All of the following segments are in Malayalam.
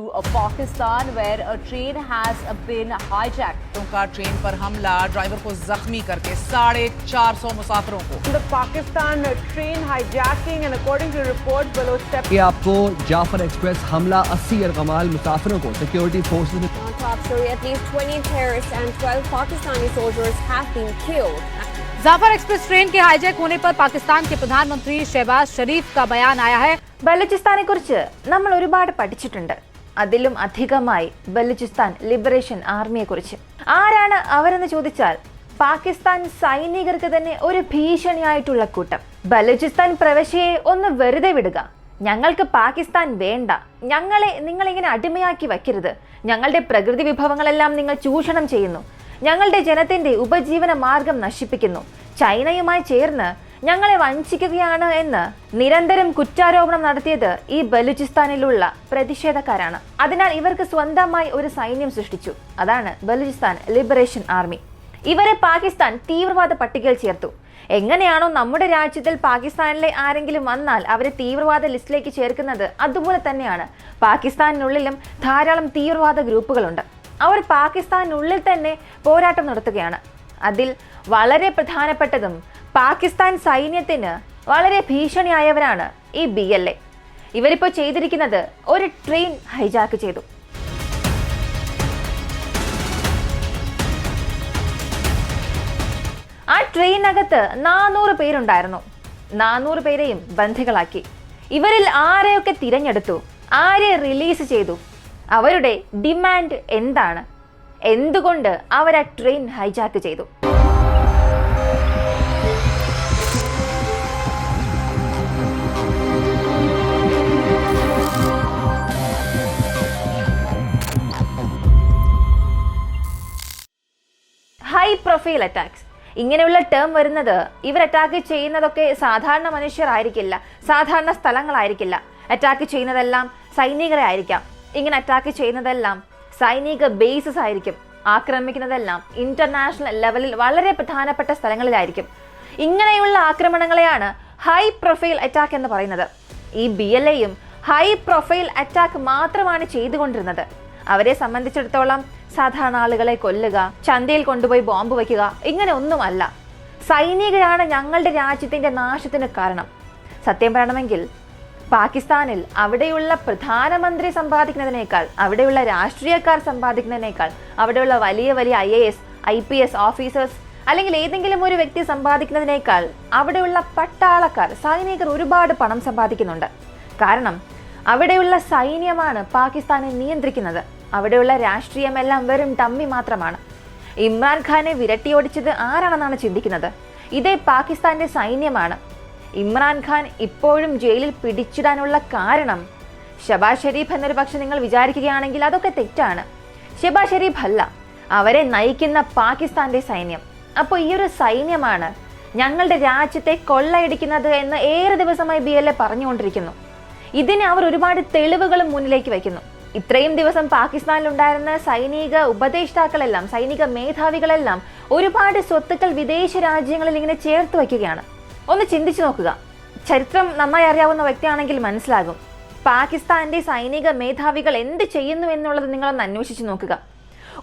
of Pakistan where a train has been hijacked. का ट्रेन पर हमला, ड्राइवर को जख्मी करके 450 मुसाफिरों को. The Pakistan train hijacking and according to report below step. कि आपको जाफर एक्सप्रेस हमला 80 अरगमाल मुसाफिरों को सिक्योरिटी फोर्सेस ने. On top story, at least 20 terrorists and 12 Pakistani soldiers have been killed. Jaffar express train के हाईजैक होने पर पाकिस्तान के प्रधानमंत्री शहबाज शरीफ का बयान आया है. ബലൂചിസ്ഥാനെ കുറിച്ച് നമ്മൾ ഒരുപാട് പഠിച്ചിട്ടുണ്ട്. അതിലും അധികമായി ബലൂചിസ്ഥാൻ ലിബറേഷൻ ആർമിയെ കുറിച്ച്. ആരാണ് അവരെന്ന് ചോദിച്ചാൽ പാകിസ്ഥാൻ സൈനികർക്ക് തന്നെ ഒരു ഭീഷണിയായിട്ടുള്ള കൂട്ടം. ബലൂചിസ്ഥാൻ പ്രവിശ്യയെ ഒന്ന് വെറുതെ വിടുക, ഞങ്ങൾക്ക് പാകിസ്ഥാൻ വേണ്ട, ഞങ്ങളെ നിങ്ങളിങ്ങനെ അടിമയാക്കി വയ്ക്കരുത്, ഞങ്ങളുടെ പ്രകൃതി വിഭവങ്ങളെല്ലാം നിങ്ങൾ ചൂഷണം ചെയ്യുന്നു, ഞങ്ങളുടെ ജനത്തിന്റെ ഉപജീവന മാർഗം നശിപ്പിക്കുന്നു, ചൈനയുമായി ചേർന്ന് ഞങ്ങളെ വഞ്ചിക്കുകയാണ് എന്ന് നിരന്തരം കുറ്റാരോപണം നടത്തിയത് ഈ ബലൂചിസ്ഥാനിലുള്ള പ്രതിഷേധക്കാരാണ്. അതിനാൽ ഇവർക്ക് സ്വന്തമായി ഒരു സൈന്യം സൃഷ്ടിച്ചു. അതാണ് ബലൂചിസ്ഥാൻ ലിബറേഷൻ ആർമി. ഇവരെ പാകിസ്ഥാൻ തീവ്രവാദ പട്ടികയിൽ ചേർത്തു. എങ്ങനെയാണോ നമ്മുടെ രാജ്യത്തിൽ പാകിസ്ഥാനിലെ ആരെങ്കിലും വന്നാൽ അവരെ തീവ്രവാദ ലിസ്റ്റിലേക്ക് ചേർക്കുന്നത്, അതുപോലെ തന്നെയാണ് പാകിസ്ഥാനിനുള്ളിലും ധാരാളം തീവ്രവാദ ഗ്രൂപ്പുകളുണ്ട്. അവർ പാകിസ്ഥാനിനുള്ളിൽ തന്നെ പോരാട്ടം നടത്തുകയാണ്. അതിൽ വളരെ പ്രധാനപ്പെട്ടതും പാകിസ്ഥാൻ സൈന്യത്തിന് വളരെ ഭീഷണിയായവരാണ് ഈ BLA. ഇവരിപ്പോൾ ചെയ്തിരിക്കുന്നത് ഒരു ട്രെയിൻ ഹൈജാക്ക് ചെയ്തു. ആ ട്രെയിനകത്ത് 400 പേരുണ്ടായിരുന്നു. 400 പേരെയും ബന്ധികളാക്കി. ഇവരിൽ ആരെയൊക്കെ തിരഞ്ഞെടുത്തു, ആരെ റിലീസ് ചെയ്തു, അവരുടെ ഡിമാൻഡ് എന്താണ്, എന്തുകൊണ്ട് അവർ ആ ട്രെയിൻ ഹൈജാക്ക് ചെയ്തു? ഹൈ പ്രൊഫൈൽ അറ്റാക്സ് ഇങ്ങനെയുള്ള ടേം വരുന്നത് ഇവർ അറ്റാക്ക് ചെയ്യുന്നതൊക്കെ സാധാരണ മനുഷ്യരായിരിക്കില്ല, സാധാരണ സ്ഥലങ്ങളായിരിക്കില്ല. അറ്റാക്ക് ചെയ്യുന്നതെല്ലാം സൈനികരെ ആയിരിക്കാം. ഇങ്ങനെ അറ്റാക്ക് ചെയ്യുന്നതെല്ലാം സൈനിക ബേസസ് ആയിരിക്കും. ആക്രമിക്കുന്നതെല്ലാം ഇന്റർനാഷണൽ ലെവലിൽ വളരെ പ്രധാനപ്പെട്ട സ്ഥലങ്ങളിലായിരിക്കും. ഇങ്ങനെയുള്ള ആക്രമണങ്ങളെയാണ് ഹൈ പ്രൊഫൈൽ അറ്റാക്ക് എന്ന് പറയുന്നത്. ഈ BLAയും ഹൈ പ്രൊഫൈൽ അറ്റാക്ക് മാത്രമാണ് ചെയ്തുകൊണ്ടിരുന്നത്. അവരെ സംബന്ധിച്ചിടത്തോളം സാധാരണ ആളുകളെ കൊല്ലുക, ചന്തയിൽ കൊണ്ടുപോയി ബോംബ് വയ്ക്കുക, ഇങ്ങനെ ഒന്നുമല്ല. സൈനികരാണ് ഞങ്ങളുടെ രാജ്യത്തിന്റെ നാശത്തിന് കാരണം. സത്യം പറയണമെങ്കിൽ പാകിസ്ഥാനിൽ അവിടെയുള്ള പ്രധാനമന്ത്രി സമ്പാദിക്കുന്നതിനേക്കാൾ, അവിടെയുള്ള രാഷ്ട്രീയക്കാർ സമ്പാദിക്കുന്നതിനേക്കാൾ, അവിടെയുള്ള വലിയ വലിയ IAS IPS ഓഫീസേഴ്സ് അല്ലെങ്കിൽ ഏതെങ്കിലും ഒരു വ്യക്തി സമ്പാദിക്കുന്നതിനേക്കാൾ അവിടെയുള്ള പട്ടാളക്കാർ, സൈനികർ ഒരുപാട് പണം സമ്പാദിക്കുന്നുണ്ട്. കാരണം അവിടെയുള്ള സൈന്യമാണ് പാകിസ്ഥാനെ നിയന്ത്രിക്കുന്നത്. അവിടെയുള്ള രാഷ്ട്രീയമെല്ലാം വെറും ഡമ്മി മാത്രമാണ്. ഇമ്രാൻഖാനെ വിരട്ടിയോടിച്ചത് ആരാണെന്നാണ് ചിന്തിക്കുന്നത്? ഇതേ പാകിസ്ഥാന്റെ സൈന്യമാണ്. ഇമ്രാൻഖാൻ ഇപ്പോഴും ജയിലിൽ പിടിച്ചിടാനുള്ള കാരണം ഷഹബാസ് ഷരീഫ് എന്നൊരു പക്ഷെ നിങ്ങൾ വിചാരിക്കുകയാണെങ്കിൽ അതൊക്കെ തെറ്റാണ്. ഷഹബാസ് ഷരീഫ് അല്ല, അവരെ നയിക്കുന്ന പാകിസ്ഥാന്റെ സൈന്യം. അപ്പോൾ ഈ ഒരു സൈന്യമാണ് ഞങ്ങളുടെ രാജ്യത്തെ കൊള്ളയടിക്കുന്നത് എന്ന് ഏറെ ദിവസമായി BLA പറഞ്ഞുകൊണ്ടിരിക്കുന്നു. ഇതിന് അവർ ഒരുപാട് തെളിവുകളും മുന്നിലേക്ക് വയ്ക്കുന്നു. ഇത്രയും ദിവസം പാകിസ്ഥാനിലുണ്ടായിരുന്ന സൈനിക ഉപദേഷ്ടാക്കളെല്ലാം, സൈനിക മേധാവികളെല്ലാം ഒരുപാട് സ്വത്തുക്കൾ വിദേശ രാജ്യങ്ങളിൽ ഇങ്ങനെ ചേർത്ത് വയ്ക്കുകയാണ്. ഒന്ന് ചിന്തിച്ചു നോക്കുക. ചരിത്രം നന്നായി അറിയാവുന്ന വ്യക്തിയാണെങ്കിൽ മനസ്സിലാകും. പാകിസ്ഥാന്റെ സൈനിക മേധാവികൾ എന്ത് ചെയ്യുന്നു എന്നുള്ളത് നിങ്ങളൊന്ന് അന്വേഷിച്ച് നോക്കുക.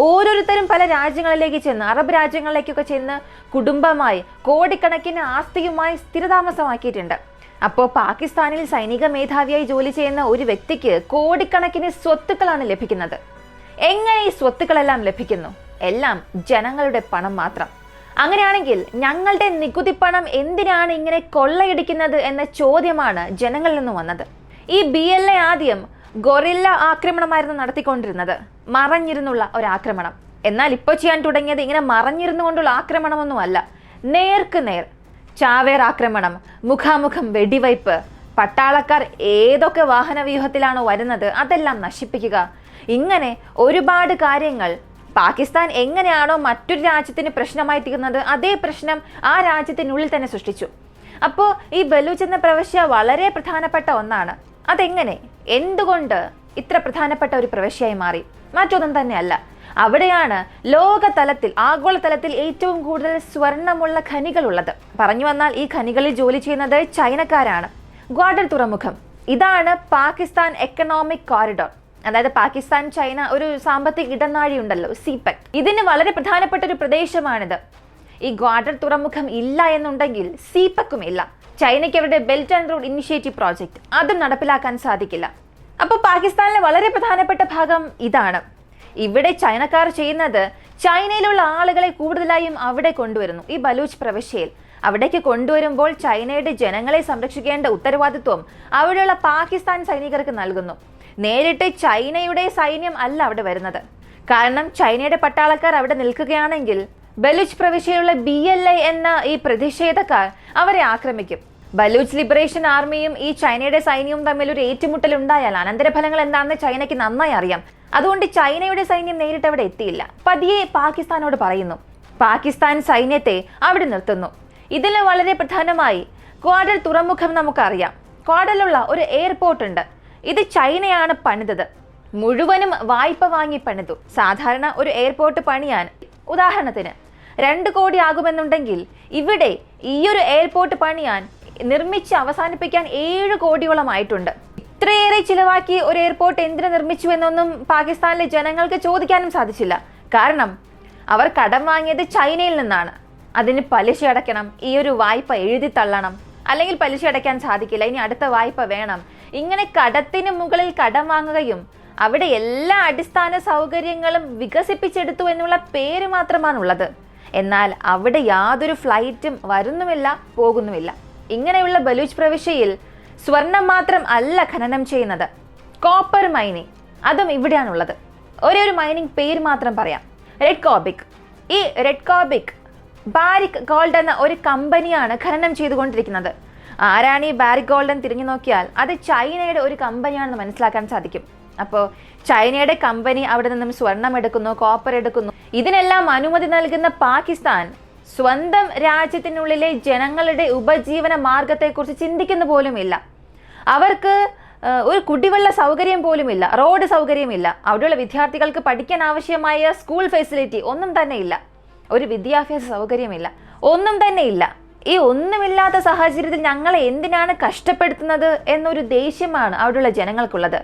ഓരോരുത്തരും പല രാജ്യങ്ങളിലേക്ക് ചെന്ന്, അറബ് രാജ്യങ്ങളിലേക്കൊക്കെ ചെന്ന് കുടുംബമായി കോടിക്കണക്കിന് ആസ്തിയുമായി സ്ഥിരതാമസമാക്കിയിട്ടുണ്ട്. അപ്പോൾ പാകിസ്ഥാനിൽ സൈനിക മേധാവിയായി ജോലി ചെയ്യുന്ന ഒരു വ്യക്തിക്ക് കോടിക്കണക്കിന് സ്വത്തുക്കളാണ് ലഭിക്കുന്നത്. എങ്ങനെ ഈ സ്വത്തുക്കളെല്ലാം ലഭിക്കുന്നു? എല്ലാം ജനങ്ങളുടെ പണം മാത്രം. അങ്ങനെയാണെങ്കിൽ ഞങ്ങളുടെ നികുതി പണം എന്തിനാണ് ഇങ്ങനെ കൊള്ളയടിക്കുന്നത് എന്ന ചോദ്യമാണ് ജനങ്ങളിൽ നിന്ന് വന്നത്. ഈ BLA ആദ്യം ഗൊറില്ല ആക്രമണമായിരുന്നു നടത്തിക്കൊണ്ടിരുന്നത്, മറഞ്ഞിരുന്നുള്ള ഒരാക്രമണം. എന്നാൽ ഇപ്പോൾ ചെയ്യാൻ തുടങ്ങിയത് ഇങ്ങനെ മറഞ്ഞിരുന്നുകൊണ്ടുള്ള ആക്രമണമൊന്നുമല്ല, നേർക്ക് നേർ ചാവേർ ആക്രമണം, മുഖാമുഖം വെടിവയ്പ്, പട്ടാളക്കാർ ഏതൊക്കെ വാഹനവ്യൂഹത്തിലാണോ വരുന്നത് അതെല്ലാം നശിപ്പിക്കുക. ഇങ്ങനെ ഒരുപാട് കാര്യങ്ങൾ. പാകിസ്ഥാൻ എങ്ങനെയാണോ മറ്റൊരു രാജ്യത്തിന് പ്രശ്നമായി തീർന്നത്, അതേ പ്രശ്നം ആ രാജ്യത്തിനുള്ളിൽ തന്നെ സൃഷ്ടിച്ചു. അപ്പോൾ ഈ ബലൂച്ച് എന്ന പ്രവിശ്യ വളരെ പ്രധാനപ്പെട്ട ഒന്നാണ്. അതെങ്ങനെ, എന്തുകൊണ്ട് ഇത്ര പ്രധാനപ്പെട്ട ഒരു പ്രവിശ്യയായി മാറി? മറ്റൊന്നും തന്നെയല്ല, അവിടെയാണ് ലോകതലത്തിൽ, ആഗോളതലത്തിൽ ഏറ്റവും കൂടുതൽ സ്വർണമുള്ള ഖനികളുള്ളത്. പറഞ്ഞു വന്നാൽ ഈ ഖനികളിൽ ജോലി ചെയ്യുന്നത് ചൈനക്കാരാണ്. ഗ്വാഡർ തുറമുഖം, ഇതാണ് പാകിസ്ഥാൻ എക്കണോമിക് കോറിഡോർ. അതായത് പാകിസ്ഥാൻ ചൈന ഒരു സാമ്പത്തിക ഇടനാഴി ഉണ്ടല്ലോ, സിപെക്. ഇതിന് വളരെ പ്രധാനപ്പെട്ട ഒരു പ്രദേശമാണിത്. ഈ ഗ്വാഡർ തുറമുഖം ഇല്ല എന്നുണ്ടെങ്കിൽ സിപെക്കും ഇല്ല. ചൈനയ്ക്ക് അവരുടെ belt and road initiative project അതും നടപ്പിലാക്കാൻ സാധിക്കില്ല. അപ്പോൾ പാകിസ്ഥാനിലെ വളരെ പ്രധാനപ്പെട്ട ഭാഗം ഇതാണ്. ഇവിടെ ചൈനക്കാർ ചെയ്യുന്നത് ചൈനയിലുള്ള ആളുകളെ കൂടുതലായും അവിടെ കൊണ്ടുവരുന്നു, ഈ ബലൂച്ച് പ്രവിശ്യയിൽ. അവിടേക്ക് കൊണ്ടുവരുമ്പോൾ ചൈനയുടെ ജനങ്ങളെ സംരക്ഷിക്കേണ്ട ഉത്തരവാദിത്വം അവിടെയുള്ള പാകിസ്ഥാൻ സൈനികർക്ക് നൽകുന്നു. നേരിട്ട് ചൈനയുടെ സൈന്യം അല്ല അവിടെ വരുന്നത്. കാരണം ചൈനയുടെ പട്ടാളക്കാർ അവിടെ നിൽക്കുകയാണെങ്കിൽ ബലൂച്ച് പ്രവിശ്യയിലുള്ള BLA എന്ന ഈ പ്രതിഷേധക്കാർ അവരെ ആക്രമിക്കും. ബലൂച്ച് ലിബറേഷൻ ആർമിയും ഈ ചൈനയുടെ സൈന്യവും തമ്മിൽ ഒരു ഏറ്റുമുട്ടൽ ഉണ്ടായാൽ അനന്തരഫലങ്ങൾ എന്താണെന്ന് ചൈനയ്ക്ക് നന്നായി അറിയാം. അതുകൊണ്ട് ചൈനയുടെ സൈന്യം നേരിട്ട് അവിടെ എത്തിയില്ല. പതിയെ പാകിസ്ഥാനോട് പറയുന്നു, പാകിസ്ഥാൻ സൈന്യത്തെ അവിടെ നിർത്തുന്നു. ഇതിൽ വളരെ പ്രധാനമായി ക്വാഡർ തുറമുഖം നമുക്കറിയാം. ക്വാഡറിലുള്ള ഒരു എയർപോർട്ട് ഉണ്ട്. ഇത് ചൈനയാണ് പണിതത്. മുഴുവനും വായ്പ വാങ്ങി പണിതു. സാധാരണ ഒരു എയർപോർട്ട് പണിയാൻ ഉദാഹരണത്തിന് 2 കോടി ആകുമെന്നുണ്ടെങ്കിൽ ഇവിടെ ഈ ഒരു എയർപോർട്ട് പണിയാൻ നിർമ്മിച്ച് അവസാനിപ്പിക്കാൻ 7 കോടിയോളമായിട്ടുണ്ട്. ഇത്രയേറെ ചിലവാക്കി ഒരു എയർപോർട്ട് എന്തിനു നിർമ്മിച്ചു എന്നൊന്നും പാകിസ്ഥാനിലെ ജനങ്ങൾക്ക് ചോദിക്കാനും സാധിച്ചില്ല. കാരണം അവർ കടം വാങ്ങിയത് ചൈനയിൽ നിന്നാണ്. അതിന് പലിശ അടയ്ക്കണം, ഈ ഒരു വായ്പ എഴുതി തള്ളണം, അല്ലെങ്കിൽ പലിശ അടയ്ക്കാൻ സാധിക്കില്ല, ഇനി അടുത്ത വായ്പ വേണം. ഇങ്ങനെ കടത്തിന് മുകളിൽ കടം വാങ്ങുകയും അവിടെ എല്ലാ അടിസ്ഥാന സൗകര്യങ്ങളും വികസിപ്പിച്ചെടുത്തു എന്നുള്ള പേര് മാത്രമാണുള്ളത്. എന്നാൽ അവിടെ യാതൊരു ഫ്ലൈറ്റും വരുന്നുമില്ല, പോകുന്നുമില്ല. ഇങ്ങനെയുള്ള ബലൂച്ച് പ്രവിശ്യയിൽ സ്വർണം മാത്രം അല്ല ഖനനം ചെയ്യുന്നത്, കോപ്പർ മൈനിങ് അതും ഇവിടെയാണുള്ളത്. ഒരു മൈനിങ് പേര് മാത്രം പറയാം, റെഡ് കോബിക്. ഈ റെഡ് കോബിക് ബാരിക് ഗോൾഡ് എന്ന ഒരു കമ്പനിയാണ് ഖനനം ചെയ്തുകൊണ്ടിരിക്കുന്നത്. ആരാണ് ഈ ബാരിക് ഗോൾഡ് എന്ന് തിരിഞ്ഞു നോക്കിയാൽ അത് ചൈനയുടെ ഒരു കമ്പനിയാണെന്ന് മനസ്സിലാക്കാൻ സാധിക്കും. അപ്പോൾ ചൈനയുടെ കമ്പനി അവിടെ നിന്നും സ്വർണം എടുക്കുന്നു, കോപ്പർ എടുക്കുന്നു. ഇതിനെല്ലാം അനുമതി നൽകുന്ന പാകിസ്ഥാൻ സ്വന്തം രാജ്യത്തിനുള്ളിലെ ജനങ്ങളുടെ ഉപജീവന മാർഗത്തെക്കുറിച്ച് ചിന്തിക്കുന്ന പോലുമില്ല. അവർക്ക് ഒരു കുടിവെള്ള സൗകര്യം പോലുമില്ല, റോഡ് സൗകര്യമില്ല, അവിടെയുള്ള വിദ്യാർത്ഥികൾക്ക് പഠിക്കാൻ ആവശ്യമായ സ്കൂൾ ഫെസിലിറ്റി ഒന്നും തന്നെ ഇല്ല, ഒരു വിദ്യാഭ്യാസ സൗകര്യമില്ല, ഒന്നും തന്നെ ഇല്ല. ഈ ഒന്നുമില്ലാത്ത സാഹചര്യത്തിൽ ഞങ്ങളെ എന്തിനാണ് കഷ്ടപ്പെടുത്തുന്നത് എന്നൊരു ദേഷ്യമാണ് അവിടെയുള്ള ജനങ്ങൾക്കുള്ളത്.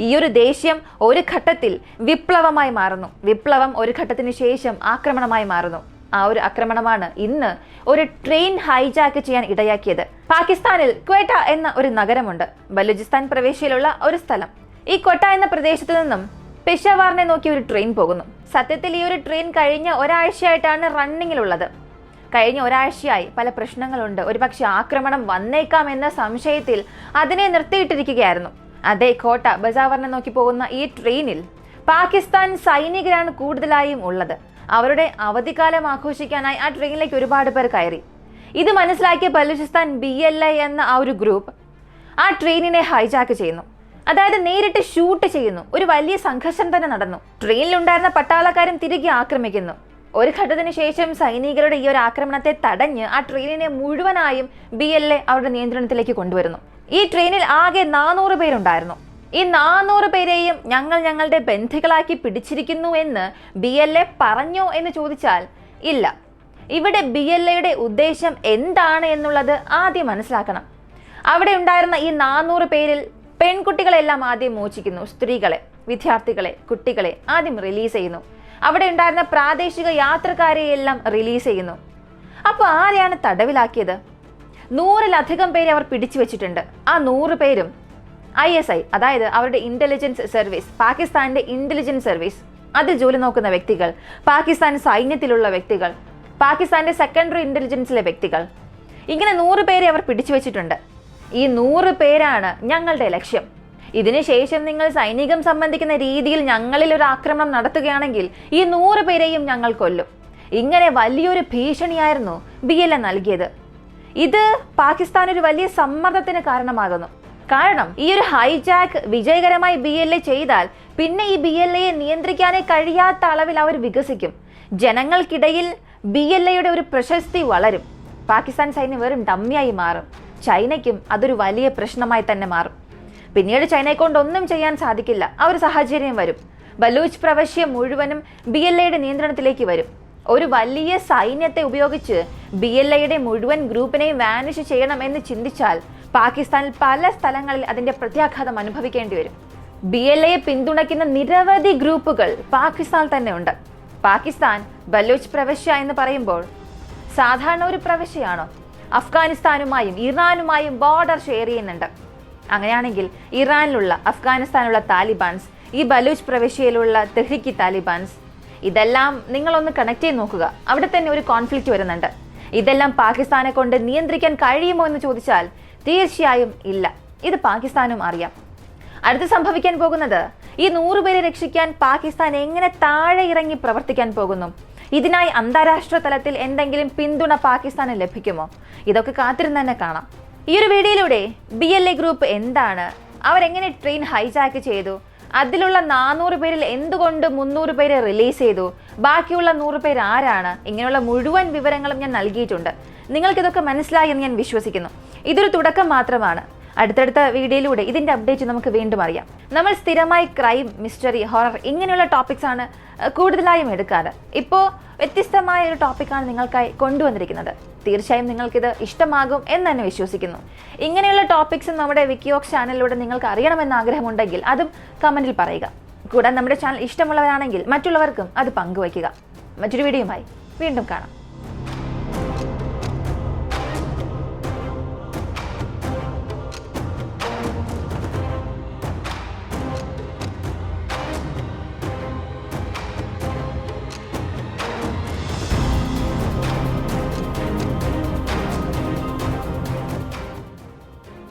ഈ ഒരു ദേഷ്യം ഒരു ഘട്ടത്തിൽ വിപ്ലവമായി മാറുന്നു. വിപ്ലവം ഒരു ഘട്ടത്തിന് ശേഷം ആക്രമണമായി മാറുന്നു. ആ ഒരു ആക്രമണമാണ് ഇന്ന് ഒരു ട്രെയിൻ ഹൈജാക്ക് ചെയ്യാൻ ഇടയാക്കിയത്. പാകിസ്ഥാനിൽ ക്വേട്ട എന്ന ഒരു നഗരമുണ്ട്, ബലൂചിസ്ഥാൻ പ്രവിശ്യയിലുള്ള ഒരു സ്ഥലം. ഈ ക്വേട്ട എന്ന പ്രദേശത്ത് നിന്നും പെഷവാറിനെ നോക്കി ഒരു ട്രെയിൻ പോകുന്നു. സത്യത്തിൽ ഈ ഒരു ട്രെയിൻ കഴിഞ്ഞ ഒരാഴ്ചയായിട്ടാണ് റണ്ണിങ്ങിലുള്ളത്. കഴിഞ്ഞ ഒരാഴ്ചയായി പല പ്രശ്നങ്ങളുണ്ട്. ഒരുപക്ഷെ ആക്രമണം വന്നേക്കാം എന്ന സംശയത്തിൽ അതിനെ നിർത്തിയിട്ടിരിക്കുകയായിരുന്നു. അതേ കോട്ട ബസാവറിനെ നോക്കി പോകുന്ന ഈ ട്രെയിനിൽ പാകിസ്ഥാൻ സൈനികരാണ് കൂടുതലായും ഉള്ളത്. അവരുടെ അവധിക്കാലം ആഘോഷിക്കാനായി ആ ട്രെയിനിലേക്ക് ഒരുപാട് പേർ കയറി. ഇത് മനസ്സിലാക്കിയ ബലൂചിസ്ഥാൻ BLA എന്ന ആ ഒരു ഗ്രൂപ്പ് ആ ട്രെയിനിനെ ഹൈജാക്ക് ചെയ്യുന്നു. അതായത് നേരിട്ട് ഷൂട്ട് ചെയ്യുന്നു. ഒരു വലിയ സംഘർഷം തന്നെ നടന്നു. ട്രെയിനിലുണ്ടായിരുന്ന പട്ടാളക്കാരും തിരികെ ആക്രമിക്കുന്നു. ഒരു ഘട്ടത്തിന് ശേഷം സൈനികരുടെ ഈ ഒരു ആക്രമണത്തെ തടഞ്ഞ് ആ ട്രെയിനിനെ മുഴുവനായും BLA അവരുടെ നിയന്ത്രണത്തിലേക്ക് കൊണ്ടുവരുന്നു. ഈ ട്രെയിനിൽ ആകെ 400 പേരുണ്ടായിരുന്നു. ഈ 400 പേരെയും ഞങ്ങളുടെ ബന്ധികളാക്കി പിടിച്ചിരിക്കുന്നു എന്ന് BLA പറഞ്ഞോ എന്ന് ചോദിച്ചാൽ ഇല്ല. ഇവിടെ BLAയുടെ ഉദ്ദേശം എന്താണ് എന്നുള്ളത് ആദ്യം മനസ്സിലാക്കണം. അവിടെ ഉണ്ടായിരുന്ന ഈ 400 പേരിൽ പെൺകുട്ടികളെല്ലാം ആദ്യം മോചിക്കുന്നു. സ്ത്രീകളെ, വിദ്യാർത്ഥികളെ, കുട്ടികളെ ആദ്യം റിലീസ് ചെയ്യുന്നു. അവിടെ ഉണ്ടായിരുന്ന പ്രാദേശിക യാത്രക്കാരെയെല്ലാം റിലീസ് ചെയ്യുന്നു. അപ്പോൾ ആരെയാണ് തടവിലാക്കിയത്? 100-ലധികം പേരെ അവർ പിടിച്ചു വെച്ചിട്ടുണ്ട്. ആ 100 പേരും ISI, അതായത് അവരുടെ ഇന്റലിജൻസ് സർവീസ്, പാകിസ്ഥാന്റെ ഇന്റലിജൻസ് സർവീസ്, അതിൽ ജോലി നോക്കുന്ന വ്യക്തികൾ, പാകിസ്ഥാൻ സൈന്യത്തിലുള്ള വ്യക്തികൾ, പാകിസ്ഥാന്റെ സെക്കൻഡറി ഇന്റലിജൻസിലെ വ്യക്തികൾ, ഇങ്ങനെ 100 പേരെ അവർ പിടിച്ചു വെച്ചിട്ടുണ്ട്. ഈ 100 പേരാണ് ഞങ്ങളുടെ ലക്ഷ്യം. ഇതിനുശേഷം നിങ്ങൾ സൈനികം സംബന്ധിക്കുന്ന രീതിയിൽ ഞങ്ങളിൽ ഒരു ആക്രമണം നടത്തുകയാണെങ്കിൽ ഈ 100 പേരെയും ഞങ്ങൾ കൊല്ലും. ഇങ്ങനെ വലിയൊരു ഭീഷണിയായിരുന്നു BLA നൽകിയത്. ഇത് പാകിസ്ഥാൻ ഒരു വലിയ സമ്മർദ്ദത്തിന് കാരണമാകുന്നു. കാരണം ഈ ഒരു ഹൈജാക്ക് വിജയകരമായി BLA ചെയ്താൽ പിന്നെ ഈ BLAയെ നിയന്ത്രിക്കാനേ കഴിയാത്ത അളവിൽ അവർ വികസിക്കും. ജനങ്ങൾക്കിടയിൽ BLAയുടെ ഒരു പ്രശസ്തി വളരും. പാകിസ്ഥാൻ സൈന്യം വെറും ഡമ്മിയായി മാറും. ചൈനയ്ക്കും അതൊരു വലിയ പ്രശ്നമായി തന്നെ മാറും. പിന്നീട് ചൈനയെ കൊണ്ടൊന്നും ചെയ്യാൻ സാധിക്കില്ല. ആ ഒരു സാഹചര്യം വരും. ബലൂച്ച് പ്രവിശ്യ മുഴുവനും BLAയുടെ നിയന്ത്രണത്തിലേക്ക് വരും. ഒരു വലിയ സൈന്യത്തെ ഉപയോഗിച്ച് BLAയുടെ മുഴുവൻ ഗ്രൂപ്പിനെയും വാനിഷ് ചെയ്യണം എന്ന് ചിന്തിച്ചാൽ പാകിസ്ഥാനിൽ പല സ്ഥലങ്ങളിൽ അതിന്റെ പ്രത്യാഘാതം അനുഭവിക്കേണ്ടി വരും. BLA പിന്തുണയ്ക്കുന്ന നിരവധി ഗ്രൂപ്പുകൾ പാകിസ്ഥാനിൽ തന്നെ ഉണ്ട്. പാകിസ്ഥാൻ ബലൂച്ച് പ്രവിശ്യ എന്ന് പറയുമ്പോൾ സാധാരണ ഒരു പ്രവിശ്യയാണോ? അഫ്ഗാനിസ്ഥാനുമായും ഇറാനുമായും ബോർഡർ ഷെയർ ചെയ്യുന്നുണ്ട്. അങ്ങനെയാണെങ്കിൽ ഇറാനിലുള്ള അഫ്ഗാനിസ്ഥാനിലുള്ള താലിബാൻസ്, ഈ ബലൂച്ച് പ്രവിശ്യയിലുള്ള തെഹ്രിക്ക് താലിബാൻസ്, ഇതെല്ലാം നിങ്ങളൊന്ന് കണക്ട് ചെയ്ത് നോക്കുക. അവിടെ തന്നെ ഒരു കോൺഫ്ലിക്റ്റ് വരുന്നുണ്ട്. ഇതെല്ലാം പാകിസ്ഥാനെ കൊണ്ട് നിയന്ത്രിക്കാൻ കഴിയുമോ എന്ന് ചോദിച്ചാൽ തീർച്ചയായും ഇല്ല. ഇത് പാകിസ്ഥാനും അറിയാം. അടുത്ത് സംഭവിക്കാൻ പോകുന്നത്, ഈ 100 പേരെ രക്ഷിക്കാൻ പാകിസ്ഥാൻ എങ്ങനെ താഴെ ഇറങ്ങി പ്രവർത്തിക്കാൻ പോകുന്നു? ഇതിനായി അന്താരാഷ്ട്ര തലത്തിൽ എന്തെങ്കിലും പിന്തുണ പാകിസ്ഥാന് ലഭിക്കുമോ? ഇതൊക്കെ കാത്തിരുന്ന് തന്നെ കാണാം. ഈ ഒരു വീഡിയോയിലൂടെ BLA ഗ്രൂപ്പ് എന്താണ്, അവരെങ്ങനെ ട്രെയിൻ ഹൈജാക്ക് ചെയ്തു, അതിലുള്ള 400 പേരിൽ എന്തുകൊണ്ട് 300 പേരെ റിലീസ് ചെയ്തു, ബാക്കിയുള്ള 100 പേര് ആരാണ്, ഇങ്ങനെയുള്ള മുഴുവൻ വിവരങ്ങളും ഞാൻ നൽകിയിട്ടുണ്ട്. നിങ്ങൾക്കിതൊക്കെ മനസ്സിലായി എന്ന് ഞാൻ വിശ്വസിക്കുന്നു. ഇതൊരു തുടക്കം മാത്രമാണ്. അടുത്തടുത്ത വീഡിയോയിലൂടെ ഇതിന്റെ അപ്ഡേറ്റ് നമുക്ക് വീണ്ടും അറിയാം. നമ്മൾ സ്ഥിരമായി ക്രൈം, മിസ്റ്ററി, ഹൊറർ ഇങ്ങനെയുള്ള ടോപ്പിക്സ് ആണ് കൂടുതലായും എടുക്കാറ്. ഇപ്പോൾ വ്യത്യസ്തമായ ഒരു ടോപ്പിക്കാണ് നിങ്ങൾക്കായി കൊണ്ടുവന്നിരിക്കുന്നത്. തീർച്ചയായും നിങ്ങൾക്കിത് ഇഷ്ടമാകും എന്ന് തന്നെ വിശ്വസിക്കുന്നു. ഇങ്ങനെയുള്ള ടോപ്പിക്സ് നമ്മുടെ വിക്കിയോക്സ് ചാനലിലൂടെ നിങ്ങൾക്ക് അറിയണമെന്ന് ആഗ്രഹമുണ്ടെങ്കിൽ അതും കമന്റിൽ പറയുക. കൂടാതെ നമ്മുടെ ചാനൽ ഇഷ്ടമുള്ളവരാണെങ്കിൽ മറ്റുള്ളവർക്കും അത് പങ്കുവയ്ക്കുക. മറ്റൊരു വീഡിയോയുമായി വീണ്ടും കാണാം.